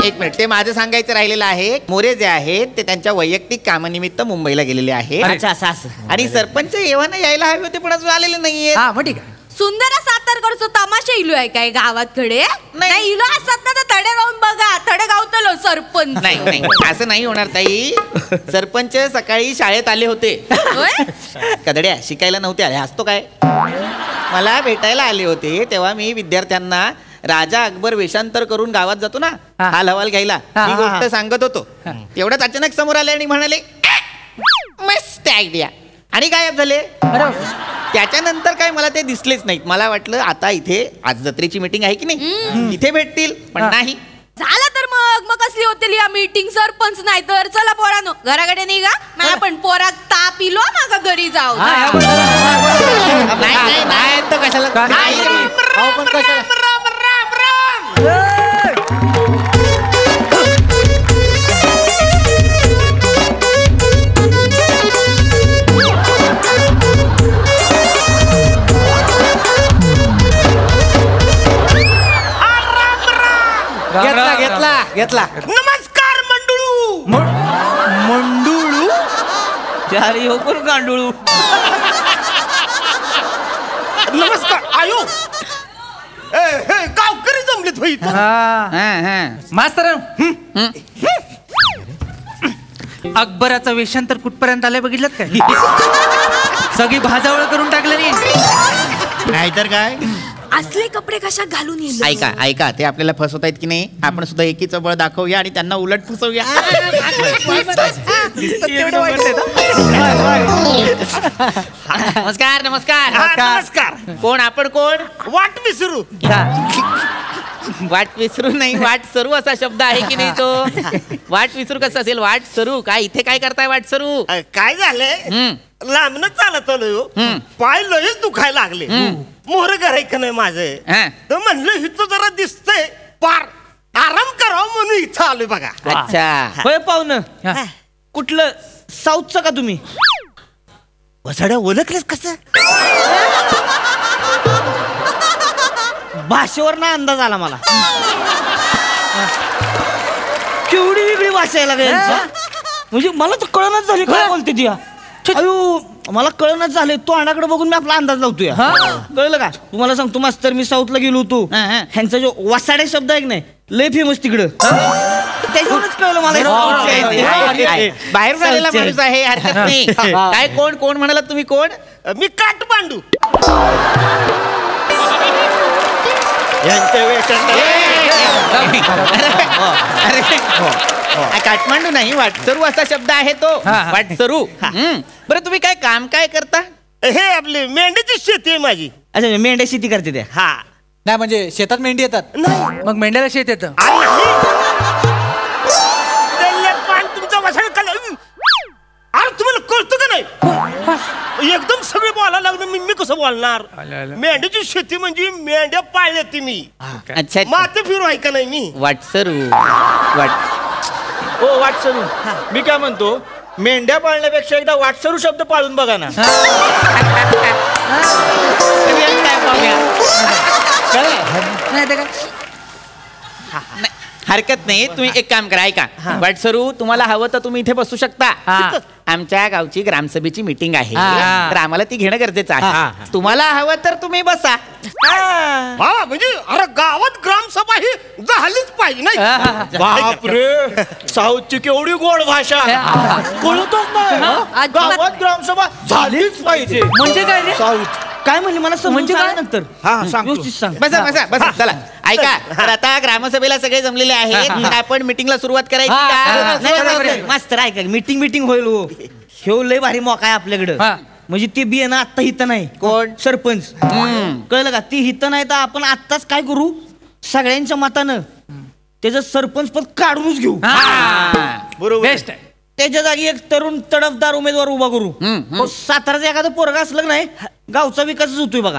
एक मिनिट, ते माझं सांगायचं राहिलेलं आहे. मोरे जे आहेत ते त्यांच्या वैयक्तिक कामानिमित्त मुंबईला गेलेले आहेत. आणि सरपंच येवाना यायला हवे होते पण अजून आलेले नाहीये. मग ठीक आहे. सुंदर सातारकडचं तमाशा इलो आहे काय गावातकडे? नाही इलो असतात ना तर तडे गाऊन बघा, तडे गावतलो सरपंच. नाही नाही, असं नाही होणार ताई. सरपंच सकाळी शाळेत आले होते. कदड्या शिकायला नव्हते आले, हसतो काय? मला भेटायला आले होते तेव्हा मी विद्यार्थ्यांना राजा अकबर वेषांतर करून गावात जातो ना हाल हवाल घ्यायला, ही गोष्ट सांगत होतो. तेवढ्याच अचानक समोर आले आणि म्हणाले मस्त आयडिया, आणि गायब झाले. त्याच्यानंतर काय मला ते दिसलेच नाहीत. मला वाटलं आता इथे आज जत्रेची मीटिंग आहे की नाही, इथे भेटतील, पण नाही. झालं तर मग कसली होतील या मीटिंग? सरपंच नाही तर चला पोरानो घराकडे निघा. मला पण पोरात ताप इलो ना घरी जाऊ. घेतला घेतला घेतला. नमस्कार मंडळू. मंडुळू चारी हो पण गांडुळू. नमस्कार आयो. गावकरी जमलेत भाई. मास्तर अकबराचं वेषांतर कुठपर्यंत आलंय बघितलं काय? सगळी भाजावळ करून टाकलं नाही. नाहीतर काय, असले कपडे कशा घालून येईल? ऐका ऐका, ते आपल्याला फसवत आहेत की नाही, आपण सुद्धा एकीचं बळ दाखवूया आणि त्यांना उलट फसवूया. नमस्कार नमस्कार नमस्कार. कोण आपण? कोण? वाट विसरू. वाट विसरू नाही, वाट सरू असा शब्द आहे की नाही तो? वाट विसरू कसं असेल? वाट सरू काय? इथे काय करताय वाट सरू? काय झालंय, लांबन चालत आलोय, पाय लयच दुखायला लागले. मोहर घरायक नाही माझं, तर म्हणलं इथं जरा दिसतंय पार आराम करावं म्हणून इथं आलोय बघा. अच्छा होय पाहुणं, कुठलं साऊथचं का तुम्ही? वसाड्या ओळखलेस कसं? भाषेवर ना अंदाज आला मला. केवढी वेगळी भाषा आहे लागली यांची. म्हणजे मला तर कळणच झाली काय बोलते ती. अयो मला कळणच झाले. तो अनाकडे बघून मी आपला अंदाज लावतोय. कळलं का? तुम्हाला सांगतो मास्तर, मी साऊथला गेलो होतो. ह्यांचा जो वसाडे शब्द आहे की नाही, लय फेमस तिकडं. त्याच्यावरच कळलं मला. बाहेरून आलेला माणूस आहे, हरकत नाही. काय कोण कोण म्हणाला तुम्ही? कोण? मी काठमांडू. काठमांडू नाही, वाटसरू असा शब्द आहे तो. वाटसरू. बरं तुम्ही काय काम काय करता? हे आपली मेंढीची शेती आहे माझी. अच्छा, मेंढ्या शेती करते त्या? हा. नाही म्हणजे शेतात मेंढी येतात, मग मेंढ्याला शेत येतं. तुमचा वसाड कल. अरे तुम्हाला कळतं का नाही? एकदम सगळे बोलायला लागलं, मी कसं बोलणार? मेंढ्याची शेती म्हणजे मेंढ्या पाळल्या तुम्ही. अच्छा, माते फिरू आहे का नाही मी? वाटसरू. ओ वाटसरू, मी काय म्हणतो, मेंढ्या पाळण्यापेक्षा एकदा वाटसरू शब्द पाळून बघा ना. हरकत नाही. तुम्ही एक काम करा, ऐका वाटसरू, तुम्हाला हवं तर तुम्ही इथे बसू शकता. आमच्या गावची ग्रामसभेची मीटिंग आहे, तर आम्हाला ती घेणं गरजेचं आहे. तुम्हाला हवं तर तुम्ही बसा. म्हणजे अरे गावात ग्रामसभा ही झालीच पाहिजे नाही. बापरे, साऊथची केवढी गोड भाषा, कळतच नाही. गावात ग्रामसभा झालीच पाहिजे म्हणजे काय रे? साऊथ काय म्हणले मला म्हणजे काय नंतर बसा बसा बसा. चला ऐका, तर आता ग्रामसभेला सगळे जमलेले आहेत, तर आपण मीटिंगला सुरुवात करायची का? मास्तर ऐका, मीटिंग होईल हो. हे लय भारी मोका आहे आपल्याकडं. म्हणजे ते बी आहे ना आत्ता हित नाही. कोण? सरपंच. कळलं का? ती हित नाही तर आपण आत्ताच काय करू, सगळ्यांच्या मतानं त्याचं सरपंच पद काढूनच घेऊ. बरोबर, बेस्ट आहे. त्याच्या जागी एक तरुण तडफदार उमेदवार उभा करू. साताराचं एखादं पोरगा असलं नाही, गावचा विकासच होतोय बघा.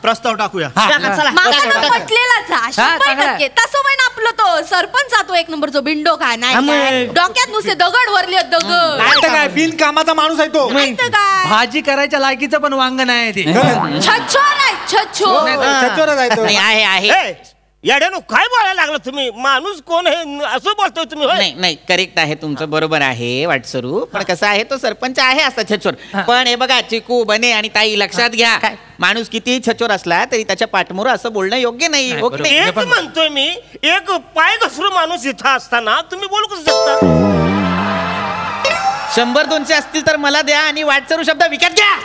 प्रस्ताव टाकूया. आपलं तो सरपंच जातो एक नंबर जो बिंडो का नाही, डोक्यात नुसते दगड वरले दगड. काय बिन कामाचा माणूस आहे तो. भाजी करायच्या लायकीचं पण वांग नाही ते. आहे आहे. येड्यानो काय बोलायला लागलं तुम्ही? माणूस कोण आहे असं बोलतोय तुम्ही? नाही नाही, करेक्ट आहे तुमचं, बरोबर आहे वाटसरू. पण कसं आहे, तो सरपंच आहे असा छचोर. पण हे बघा चिकू, बने आणि ताई, लक्षात घ्या, माणूस किती छचोर असला तरी त्याच्या पाठमोर असं बोलणं योग्य नाही. एक म्हणतोय मी, एक पाय घसरू माणूस इथं असताना तुम्ही बोलू कसं शकता? 100-200 असतील तर मला द्या आणि वाटसरू शब्द विकत घ्या.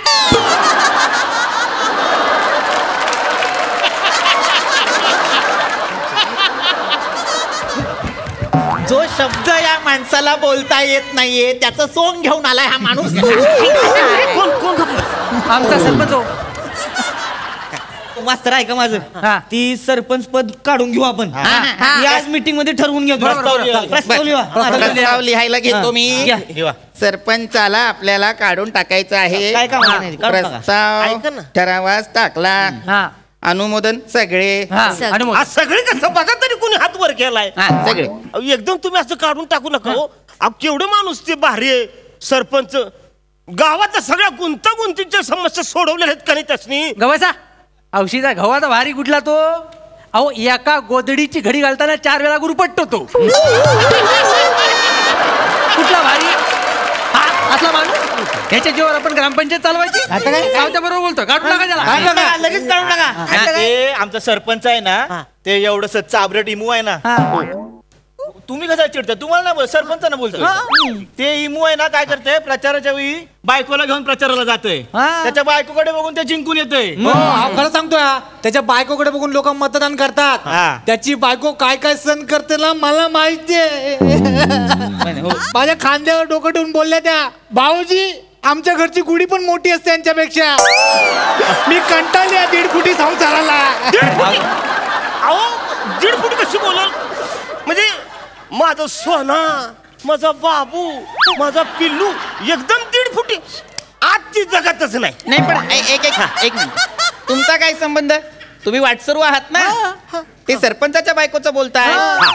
जो शब्द या माणसाला बोलता येत नाहीये त्याचं सोंग घेऊन आलाय हा माणूस. आमचा सरपंच. मास्तर आहे का माझं? ती सरपंच पद काढून घेऊ आपण. आज मीटिंग मध्ये ठरवून घेऊ. प्रस्ताव लिहायला घेतो मी. सरपंचाला आपल्याला काढून टाकायचं आहे. प्रस्ताव ठरावास टाकला. अनुमोदन सगळे. सगळे कसं बघा तरी कोणी हात वर केलाय? सगळे एकदम तुम्ही असं काढून टाकू नका हो. केवढे माणूस ते भारी आहे सरपंच. गावातल्या सगळ्या गुंतागुंतीच्या समस्या सोडवल्या आहेत का नाही त्यासनी? गव्हाचा औषधा गव्हाचा भारी कुठला तो? अहो एका गोदडीची घडी घालताना 4 वेळा गुरुपटतो तो. कुठला भारी असला माणूस? ह्याच्या जीवावर आपण ग्रामपंचायत चालवायची? सावत्या बरोबर बोलतो. काढून टाका त्याला, लगेच काढून टाका. ते आमचा सरपंच आहे ना, ते एवढंसं चाबरट इमू आहे ना. तुम्ही कसं चिडता? तुम्हाला नाही बोल, सरपंचांना बोलतो. ते इमू आहे ना, काय करते, प्रचाराच्या वेळी बायकोला घेऊन प्रचाराला जातोय. त्याच्या बायकोकडे बघून ते जिंकून येतोय. खरं सांगतोय, त्याच्या बायकोकडे बघून लोक मतदान करतात. त्याची बायको काय काय सण करते ना मला माहितीये. माझ्या खांद्यावर डोकं ठेवून बोलल्या त्या, भाऊजी आमच्या घरची गुढी पण मोठी असते यांच्यापेक्षा. मी कंटाळली 1.5 फुटी संसाराला. 1.5 फुटी कशी बोलाल? म्हणजे माझा सोना, माझा बाबू, माझा पिल्लू एकदम 1.5 फुटी आजची जगातच नाही. नाही पण एक मिनिट, तुमचा काय संबंध? तुम्ही वाटसरू आहात ना, ते सरपंचाच्या बायकोचं बोलताय.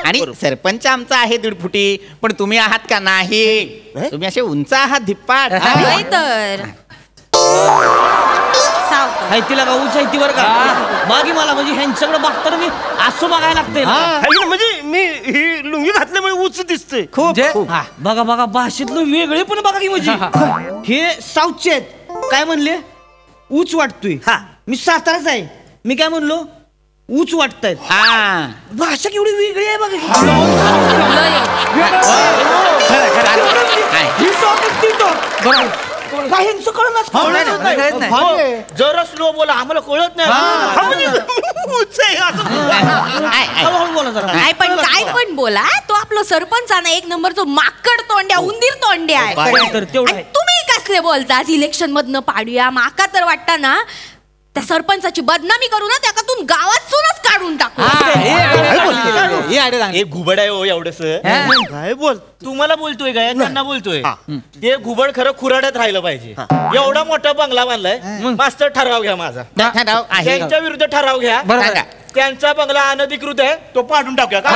आणि सरपंच आमचा आहे 1.5 फुटी, पण तुम्ही आहात का? नाही, तुम्ही असे उंच आहात, धिप्पाट. तर तिला का उंचायतीवर का मागे मला, म्हणजे ह्यांच्याकडे बघताना मी असं बघायला लागतंय. म्हणजे मी ही लुंगी घातल्यामुळे उंच दिसते खूप. बघा बघा भाषेतलं वेगळे पण बघा की, म्हणजे हे साऊथचे आहेत. काय म्हणले? उच वाटतोय. मी साताराच आहे, मी काय म्हणलो? उच वाटतायत. भाषा केवढी वेगळी आहे बघा. जरा स्लो बोला, आम्हाला कळत नाही. काय पण बोला, तो आपला सरपंच आहे ना, 1 नंबर जो माकड तोंड्या, उंदीर तोंड्या आहे. तुम्ही कसले बोलताच इलेक्शन मधनं पाडूया? माका तर वाटता ना त्या सरपंचाची बदनामी करू ना, त्यातून गावातूनच काढून टाकू. हे घुबड आहे हो एवढंस. काय बोल, तुम्हाला बोलतोय काय? त्यांना बोलतोय. ते घुबड खरं खुराड्यात राहिलं पाहिजे. एवढा मोठा बंगला बांधलाय. मास्तर ठराव घ्या माझा, त्यांच्या विरुद्ध ठराव घ्या. त्यांचा बंगला अनधिकृत आहे, तो पाडून टाकूया का?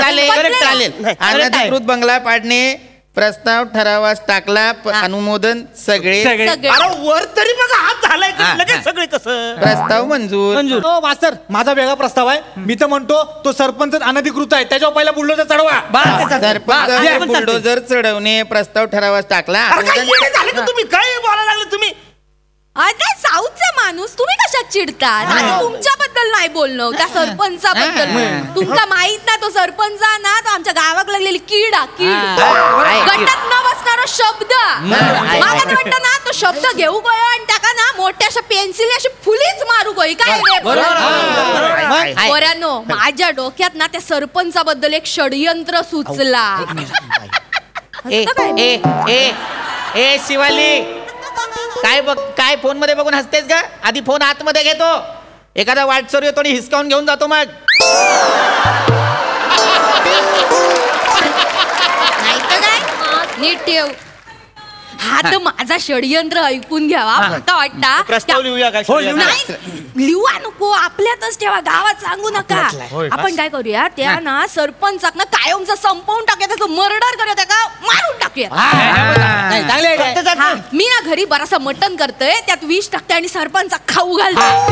चालेल. अनधिकृत बंगला पाडणे प्रस्ताव ठरावास टाकला अनुमोदन सगळे अरे वर तरी बघा हात झालाय लगेच सगळे कसं प्रस्ताव मंजूर. हो मास्तर माझा वेगळा प्रस्ताव आहे. मी तर म्हणतो तो सरपंच अनधिकृत आहे त्याच्यावर पहिला बुलडोजर चढवा. सरपंच बुलडोजर चढवणे प्रस्ताव ठरावास टाकला. तुम्ही काय बोलायला लागले तुम्ही? अरे साऊथचा माणूस तुम्ही कशात चिडतात? तुमच्याबद्दल नाही बोलणं त्या सरपंचाबद्दल. तुमका माहित ना तो सरपंच ना तो आमच्या गावाक लागलेली कीड गटात न बसणारा शब्द. मला वाटतं ना तो शब्द घेऊ गयो आणि त्याका ना मोठ्या अशा पेन्सिल अशी फुलीच मारू गई काय रे पोरांनो. माझ्या डोक्यात ना त्या सरपंचाबद्दल एक षडयंत्र सुचला. ए शिवाली काय फोन मध्ये बघून हसतेस का? आधी फोन आतमध्ये घेतो. एखादा वाटसर येतो आणि हिसकावून घेऊन जातो मग. नाही तर काय नीट ठेव. हा तर माझा षडयंत्र ऐकून घ्यावा. आता वाटता प्रस्ताव लिहूया काय? लिहूया नको आपल्यातच ठेवा गावात सांगू नका. आपण काय करूया त्या ना सरपंचाक ना कायमचा संपवून टाकूया त्याचं मर्डर करूया त्याला मारून टाकूया. मी ना घरी बरासा मटण करतोय त्यात विष टाकते आणि सरपंचा खाऊ घालतो.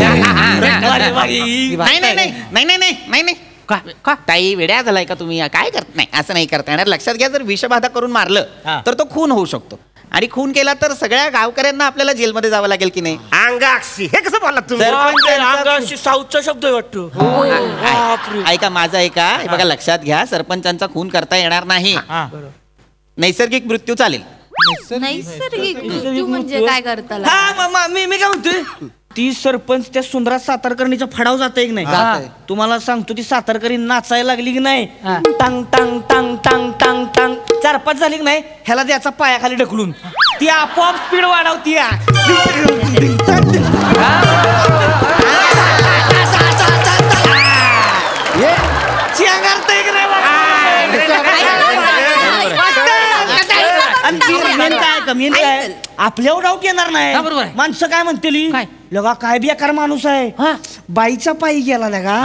नाही ताई वेड्या झालाय का तुम्ही? काय करत नाही असं नाही करता येणार. लक्षात घ्या जर विषबाधा करून मारलं तर तो खून होऊ शकतो आणि खून केला तर सगळ्या गावकऱ्यांना आपल्याला जेलमध्ये जावं लागेल की नाही. अंगाक्षी हे कसं बोलला तुम्ही? अंगाक्षी साऊथचा शब्द वाटतो. ऐका माझा ऐका बघा लक्षात घ्या सरपंचांचा खून करता येणार नाही. नैसर्गिक मृत्यू चालेल. नैसर्गिक मृत्यू म्हणजे काय करता? मी काय म्हणतोय ती सरपंच त्या सुंदरा सातारकर्णीचा फडाव जाते की नाही. तुम्हाला सांगतो ती सातारकरी नाचायला लागली की नाही टांग टांग टांग टांग टांग टांग 4-5 झाली की नाही ह्याला त्याचा पायाखाली ढकलून ती आपोआप स्पीड वाढवती. आपल्यावर डाऊट येणार नाही. माणसं काय म्हणतेली लगा काय बेकार माणूस आहे बाईचा पायी गेला लगा.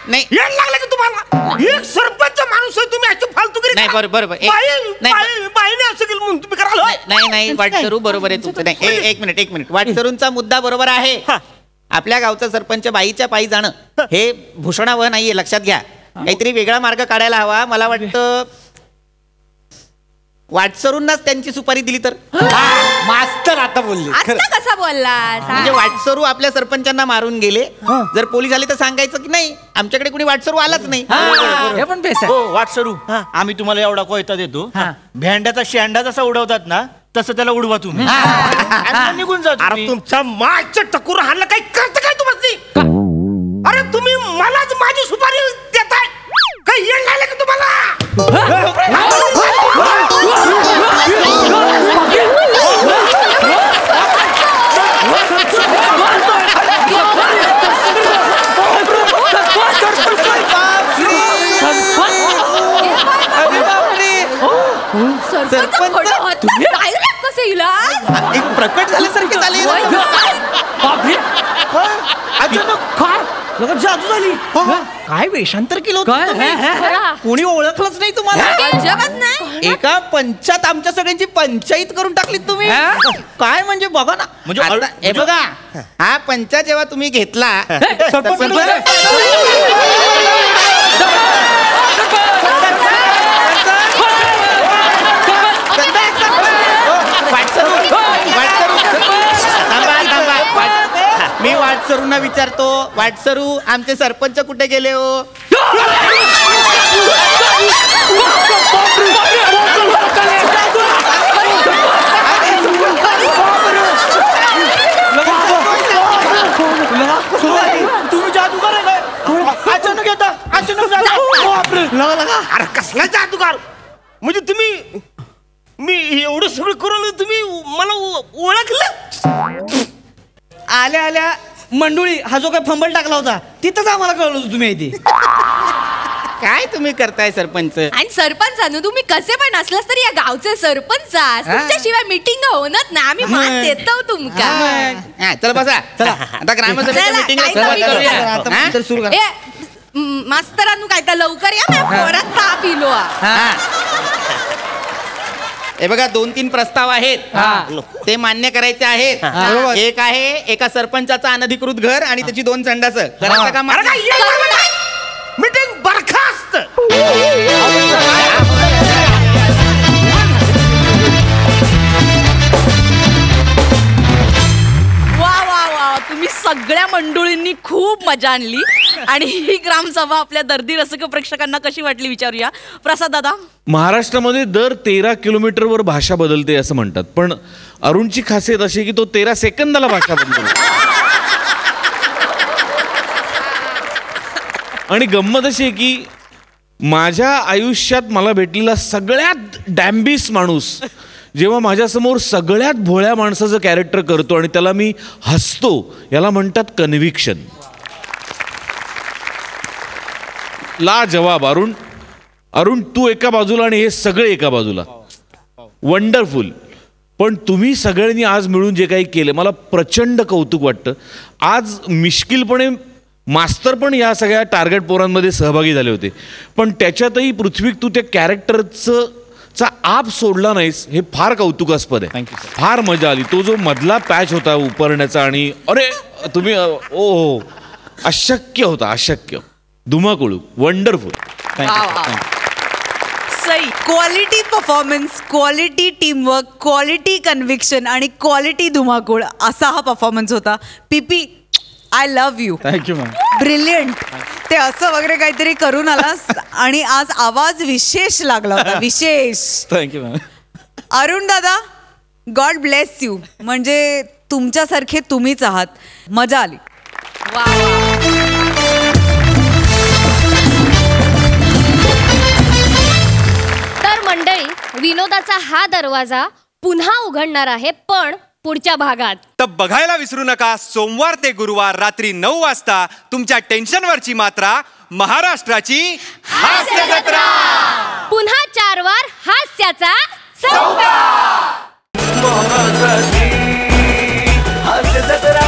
नाही लागलं की तुम्हाला एक सरपंच माणूस आहे तुम्ही अशी फालतूगिरी नाही. बरोबर बाईने असं केलं म्हणून तुम्ही कराल. नाही वाटसरू बरोबर आहे तुमचं. नाही एक मिनिट वाटसरूंचा मुद्दा बरोबर आहे. आपल्या गावचा सरपंच बाईच्या पायी जाणं हे भूषणावह नाहीये. लक्षात घ्या काहीतरी वेगळा मार्ग काढायला हवा. मला वाटतं वाटसरूंनाच त्यांची सुपारी दिली तर. मास्तर आता बोलले. आता कसा बोलला? म्हणजे वाटसरू आपल्या सरपंचांना मारून गेले. जर पोलीस आले तर सांगायचं की नाही आमच्याकडे कोणी वाटसरू आलाच नाही. हे पण बेस आहे. वाटसरू आम्ही तुम्हाला एवढा कोयता देतो. भेंड्याचा शेंडा जसा उडवतात ना तसं त्याला उडवा तुम्ही निघून जा. अरे तुमच्या मागच्या टकूर हाणलं काही करत काय तुम्हाला? अरे तुम्ही मलाच माझी सुपारी देताय काही येण लागलं की तुम्हाला? एक प्रकट झाल्यासारखे झाले. जादू झाली. काय वेषांतर केलं कोणी ओळखलंच नाही तुम्हाला? एका पंचात आमच्या सगळ्यांची पंचायत करून टाकली तुम्ही. काय म्हणजे बघा ना म्हणजे हे बघा हा पंचा जेव्हा तुम्ही घेतला मी वाटसरूंना विचारतो वाटसरू आमचे सरपंच कुठे गेले हो? तुम्ही जादूगार आहे काय? अचानक येता अरे कसला जादूगार म्हणजे तुम्ही मी एवढं सगळं करून तुम्ही मला ओळखलं? आल्या आल्या मंडुळी हा जो काय फंबल टाकला होता तिथंच आम्हाला कळलं होतं तुम्ही इथे. काय तुम्ही करताय सरपंच? आणि सरपंचानं तुम्ही कसे पण असलास तरी या गावचे सरपंच तुमच्याशिवाय मीटिंग होणार ना आम्ही मान देतो तुमका. चला बसा चला आता ग्रामसभेच्या मीटिंग मास्तरांनो काय तर लवकर या, माझ्या पोरात ताप इलो. हे बघा 2-3 प्रस्ताव आहेत, ते मान्य करायचे आहेत. एक आहे एका सरपंचाचं अनधिकृत घर आणि त्याची 2 संडास. करायचं का? मीटिंग बरखास्त. तुम्ही सगळ्या मंडळींनी खूप मजा आणली आणि ही ग्रामसभा आपल्या दर्दी रसिक प्रेक्षकांना कशी वाटली विचारूया. प्रसाद दादा, महाराष्ट्रामध्ये दर 13 किलोमीटरवर भाषा बदलते असं म्हणतात, पण अरुणची खासियत अशी की तो 13 सेकंदाला भाषा बदलतो. आणि गंमत अशी आहे की माझ्या आयुष्यात मला भेटलेला सगळ्यात डॅम्बिस माणूस जेव्हा माझ्यासमोर सगळ्यात भोळ्या माणसाचं कॅरेक्टर करतो आणि त्याला मी हसतो, याला म्हणतात कन्व्हिक्शन. लाजवाब अरुण. अरुण, तू एका बाजूला आणि हे सगळे एका बाजूला. वंडरफुल. पण तुम्ही सगळ्यांनी आज मिळून जे काही केलं, मला प्रचंड कौतुक वाटतं. आज मिश्किलपणे मास्तर पण या सगळ्या टार्गेट पोरांमध्ये सहभागी झाले होते, पण त्याच्यातही पृथ्वी तू त्या कॅरेक्टरचं आप सोडला नाहीस, हे फार कौतुकास्पद आहे. फार मजा आली. तो जो मधला पॅच होता उपरण्याचा आणि अरे तुम्ही ओ अशक्य होता, अशक्य. धुमाकूळ. Wonderful. Sai. Quality performance, quality teamwork, quality conviction आणि क्वालिटी धुमाकूळ असा हा परफॉर्मन्स होता. पीपी, I love you. Thank you ma'am. Brilliant. ते असं वगैरे काहीतरी करून आलास आणि आज आवाज विशेष लागला होता, विशेष. Thank you ma'am. अरुण दादा, गॉड ब्लेस यू. म्हणजे तुमच्यासारखे तुम्हीच आहात. मजा आली. तर मंडळी, विनोदाचा हा दरवाजा पुन्हा उघडणार आहे, पण पुढच्या भागात. तर बघायला विसरू नका, सोमवार ते गुरुवार रात्री 9 वाजता तुमच्या टेन्शनवरची मात्रा, महाराष्ट्राची हास्य जत्रा. पुन्हा 4 वार हास्याचा चौका. महाराष्ट्राची हास्य जत्रा.